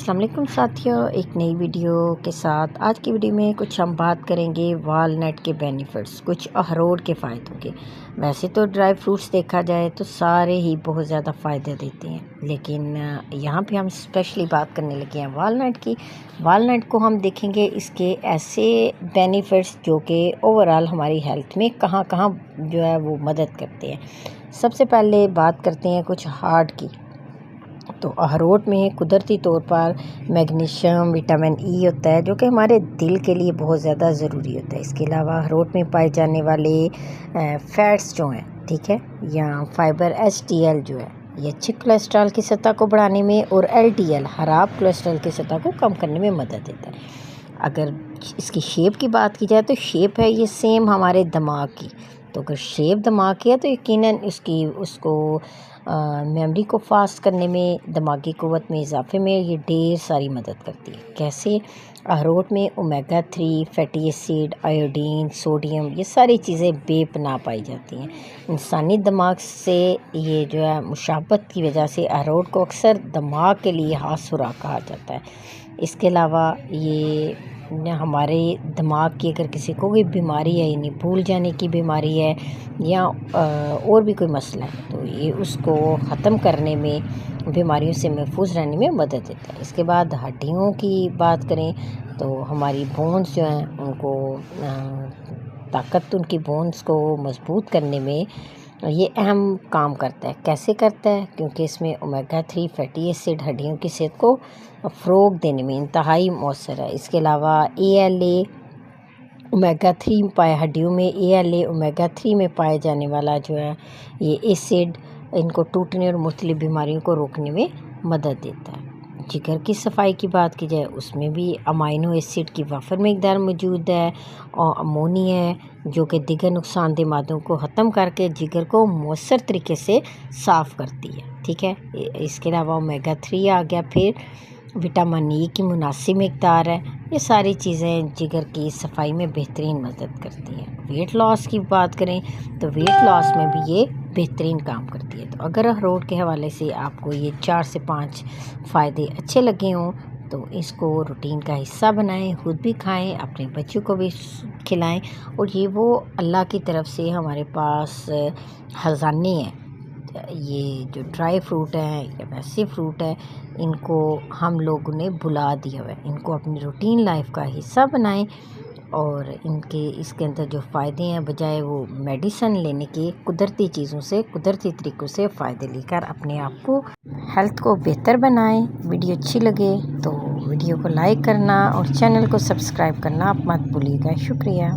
अस्सलाम वालेकुम साथियों, एक नई वीडियो के साथ आज की वीडियो में कुछ हम बात करेंगे वालनट के बेनिफिट्स, कुछ अखरोट के फ़ायदों के। वैसे तो ड्राई फ्रूट्स देखा जाए तो सारे ही बहुत ज़्यादा फ़ायदे देते हैं, लेकिन यहाँ पे हम स्पेशली बात करने लगे हैं वालनट की। वालनट को हम देखेंगे इसके ऐसे बेनिफिट्स जो कि ओवरऑल हमारी हेल्थ में कहाँ कहाँ जो है वो मदद करते हैं। सबसे पहले बात करते हैं कुछ हार्ट की। तो अखरोट में कुदरती तौर पर मैग्नीशियम, विटामिन ई होता है जो कि हमारे दिल के लिए बहुत ज़्यादा ज़रूरी होता है। इसके अलावा अखरोट में पाए जाने वाले फ़ैट्स जो हैं, ठीक है, या फाइबर HDL जो है, ये अच्छे कोलेस्ट्रॉल की सतह को बढ़ाने में और LDL खराब कोलेस्ट्रॉल की सतह को कम करने में मदद देता है। अगर इसकी शेप की बात की जाए तो शेप है ये सेम हमारे दिमाग की। तो अगर शेप दिमाग की है तो यकीनन उसको मेमोरी को फास्ट करने में, दिमागी क़ुव्वत में इजाफे में ये ढेर सारी मदद करती है। कैसे? अखरोट में omega 3 fatty acid, iodine, sodium, ये सारी चीज़ें बेपनाह पाई जाती हैं। इंसानी दिमाग से ये जो है मुशाबत की वजह से अखरोट को अक्सर दिमाग के लिए खास खुराक कहा जाता है। इसके अलावा ये हमारे दिमाग की अगर किसी को कोई बीमारी है, यानी भूल जाने की बीमारी है या और भी कोई मसला है, तो ये उसको ख़त्म करने में, बीमारियों से महफूज रहने में मदद देता है। इसके बाद हड्डियों की बात करें तो हमारी बोन्स जो हैं उनको उनकी बोन्स को मजबूत करने में ये अहम काम करता है। कैसे करता है? क्योंकि इसमें ओमेगा 3 फैटी एसिड हड्डियों की सेहत को फ़रोग़ देने में इंतहाई मौसर है। इसके अलावा ALA ओमेगा 3 पाए हड्डियों में ALA ओमेगा 3 में पाए जाने वाला जो है ये एसिड इनको टूटने और मुख्तलिफ बीमारियों को रोकने में मदद देता है। जिगर की सफाई की बात की जाए उसमें भी अमाइनो एसिड की वाफर मकदार मौजूद है और अमोनिया है जो कि दीगर नुकसानदेह मादों को ख़त्म करके जिगर को मौसर तरीके से साफ़ करती है, ठीक है। इसके अलावा ओमेगा 3 आ गया, फिर विटामिन ई की मुनासिब मकदार है। ये सारी चीज़ें जिगर की सफाई में बेहतरीन मदद करती हैं। वेट लॉस की बात करें तो वेट लॉस में भी ये बेहतरीन काम करती है। तो अगर अखरोट के हवाले से आपको ये 4 से 5 फ़ायदे अच्छे लगे हों तो इसको रूटीन का हिस्सा बनाएं, खुद भी खाएं, अपने बच्चों को भी खिलाएं। और ये वो अल्लाह की तरफ से हमारे पास ख़जाने हैं। ये जो ड्राई फ्रूट है या वैसे फ्रूट है, इनको हम लोगों ने भुला दिया हुआ है। इनको अपनी रूटीन लाइफ का हिस्सा बनाएं और इसके अंदर जो फ़ायदे हैं, बजाय वो मेडिसिन लेने के, कुदरती चीज़ों से, कुदरती तरीक़ों से फ़ायदे लेकर अपने आप को, हेल्थ को बेहतर बनाएं। वीडियो अच्छी लगे तो वीडियो को लाइक करना और चैनल को सब्सक्राइब करना आप मत भूलिएगा। शुक्रिया।